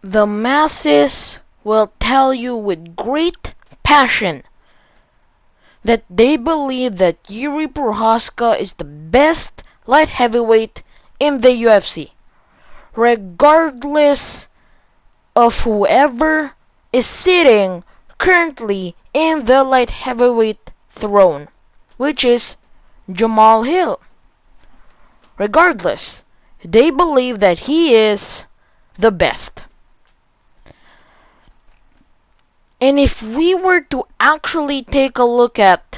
The masses will tell you with great passion that they believe that Jiri Prochazka is the best light heavyweight in the UFC, regardless of whoever is sitting currently in the light heavyweight throne, which is Jamahal Hill. Regardless, they believe that he is the best. And if we were to actually take a look at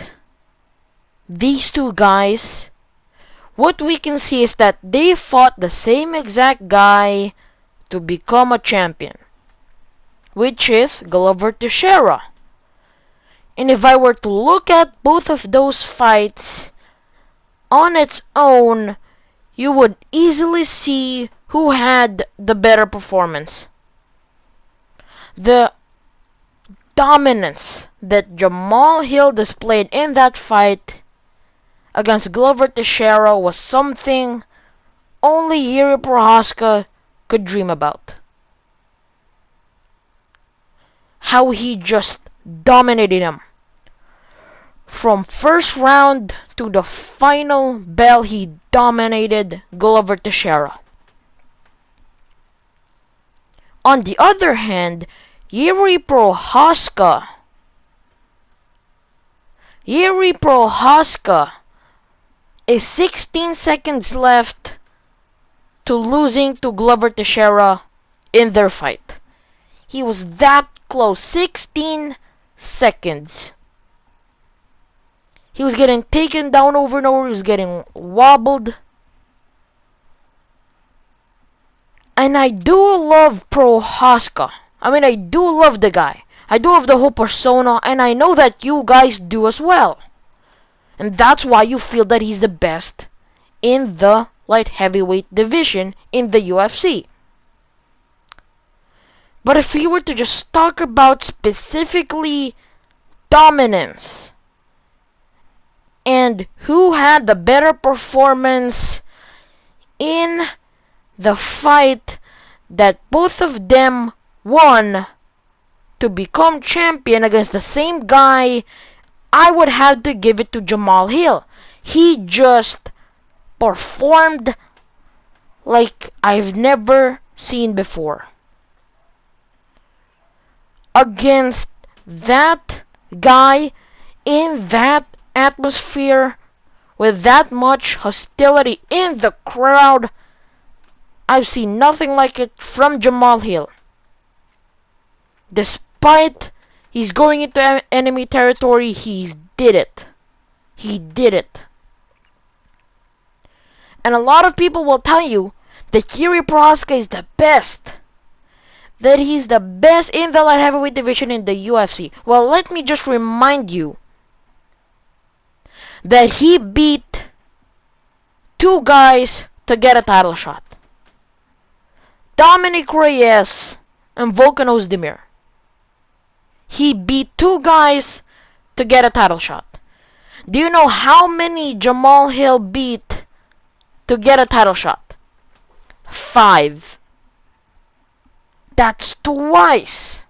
these two guys, what we can see is that they fought the same exact guy to become a champion, which is Glover Teixeira. And if I were to look at both of those fights on its own, you would easily see who had the better performance. The dominance that Jamahal Hill displayed in that fight against Glover Teixeira was something only Jiri Prochazka could dream about. How he just dominated him. From first round to the final bell, he dominated Glover Teixeira. On the other hand, Jiri Prochazka is 16 seconds left to losing to Glover Teixeira in their fight. He was that close, 16 seconds. He was getting taken down over and over, he was getting wobbled. And I do love Prochazka. I do love the guy. I do love the whole persona, and I know that you guys do as well. And that's why you feel that he's the best in the light heavyweight division in the UFC. But if we were to just talk about specifically dominance and who had the better performance in the fight that both of them won to become champion against the same guy, I would have to give it to Jamahal Hill. He just performed like I've never seen before. Against that guy in that atmosphere with that much hostility in the crowd, I've seen nothing like it from Jamahal Hill. Despite he's going into enemy territory, he did it. He did it. And a lot of people will tell you that Jiri Prochazka is the best. That he's the best in the light heavyweight division in the UFC. Well, let me just remind you that he beat two guys to get a title shot. Dominic Reyes and Volkan Ozdemir. He beat two guys to get a title shot. Do you know how many Jamahal Hill beat to get a title shot? 5. That's twice.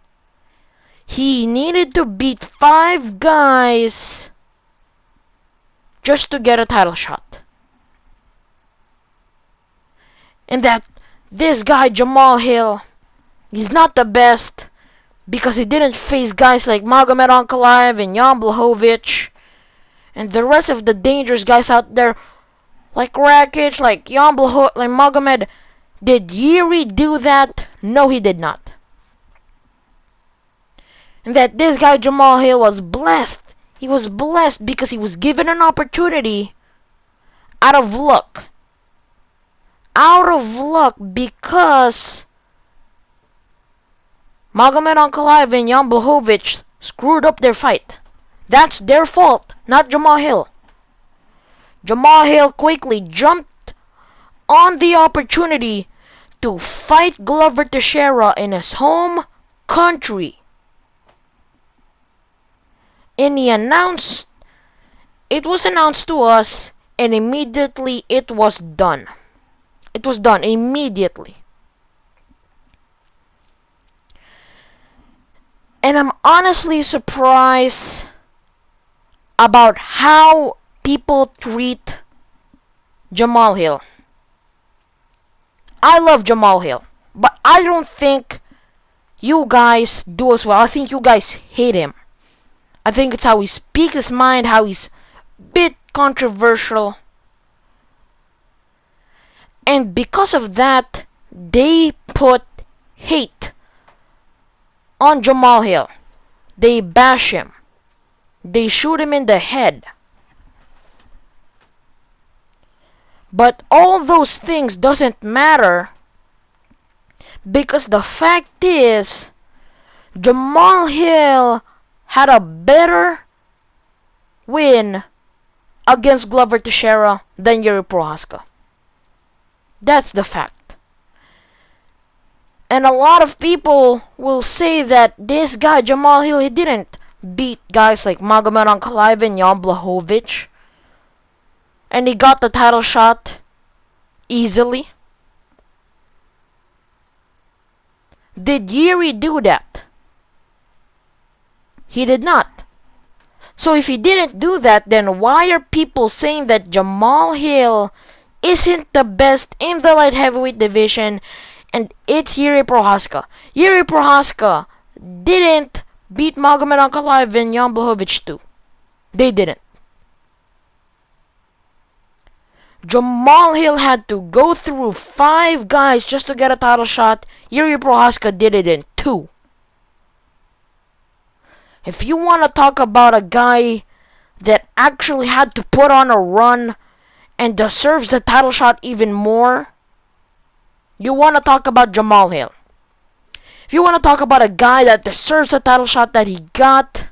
He needed to beat 5 guys just to get a title shot. And that this guy Jamahal Hill, he's not the best because he didn't face guys like Magomed Ankalaev and Jan Blachowicz and the rest of the dangerous guys out there like Rakic, like Jan Blachowicz, like Magomed. Did Jiri do that? No, he did not. And that this guy Jamahal Hill was blessed. He was blessed because he was given an opportunity out of luck. Out of luck because Magomed Ankalaev and Jan Blachowicz screwed up their fight. That's their fault, not Jamahal Hill. Jamahal Hill quickly jumped on the opportunity to fight Glover Teixeira in his home country. And it was announced to us, and immediately it was done. It was done immediately. And I'm honestly surprised about how people treat Jamahal Hill. I love Jamahal Hill, but I don't think you guys do as well. I think you guys hate him. I think it's how he speaks his mind, how he's a bit controversial. And because of that, they put hate on Jamahal Hill. They bash him. They shoot him in the head. But all those things doesn't matter because the fact is Jamahal Hill had a better win against Glover Teixeira than Jiri Prochazka. That's the fact. And a lot of people will say that this guy, Jamahal Hill, he didn't beat guys like Magomed Ankalaev and Jan Blachowicz. And he got the title shot easily. Did Jiri do that? He did not. So if he didn't do that, then why are people saying that Jamahal Hill isn't the best in the light heavyweight division and it's Jiri Prochazka? Jiri Prochazka didn't beat Magomed Ankalaev and Jan Blachowicz too. They didn't. Jamahal Hill had to go through 5 guys just to get a title shot. Jiri Prochazka did it in 2. If you want to talk about a guy that actually had to put on a run and deserves the title shot even more, you want to talk about Jamahal Hill. If you want to talk about a guy that deserves the title shot that he got,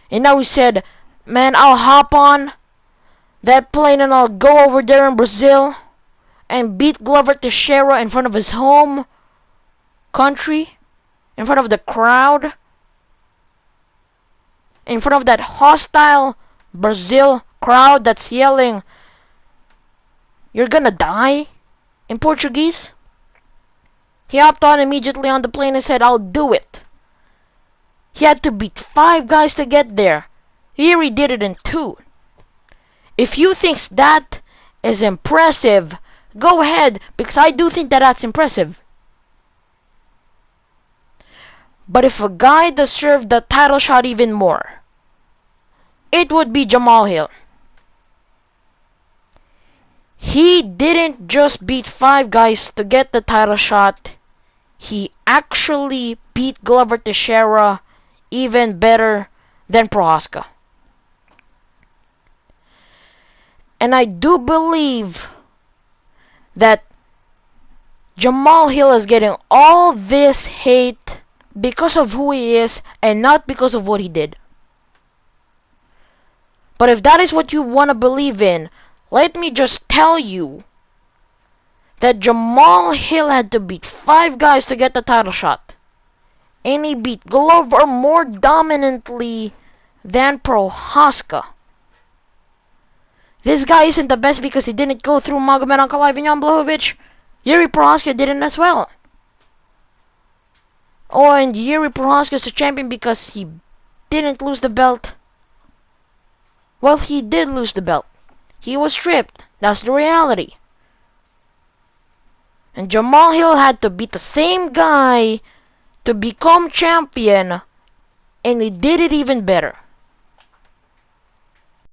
and now he said, man, I'll hop on that plane and I'll go over there in Brazil and beat Glover Teixeira in front of his home country, in front of the crowd, in front of that hostile Brazil crowd that's yelling, "You're gonna die," in Portuguese. He hopped on immediately on the plane and said, "I'll do it." He had to beat 5 guys to get there. Jiri did it in 2. If you think that is impressive, go ahead, because I do think that that's impressive. But if a guy deserved the title shot even more, it would be Jamahal Hill. He didn't just beat 5 guys to get the title shot. He actually beat Glover Teixeira even better than Prochazka. And I do believe that Jamahal Hill is getting all this hate because of who he is and not because of what he did. But if that is what you want to believe in, let me just tell you that Jamahal Hill had to beat 5 guys to get the title shot. And he beat Glover more dominantly than Prochazka. This guy isn't the best because he didn't go through Magomed Ankalaev and Jan Blachowicz. Jiri Prochazka didn't as well. Oh, and Jiri Prochazka is the champion because he didn't lose the belt. Well, he did lose the belt. He was stripped. That's the reality. And Jamahal Hill had to beat the same guy to become champion, and he did it even better.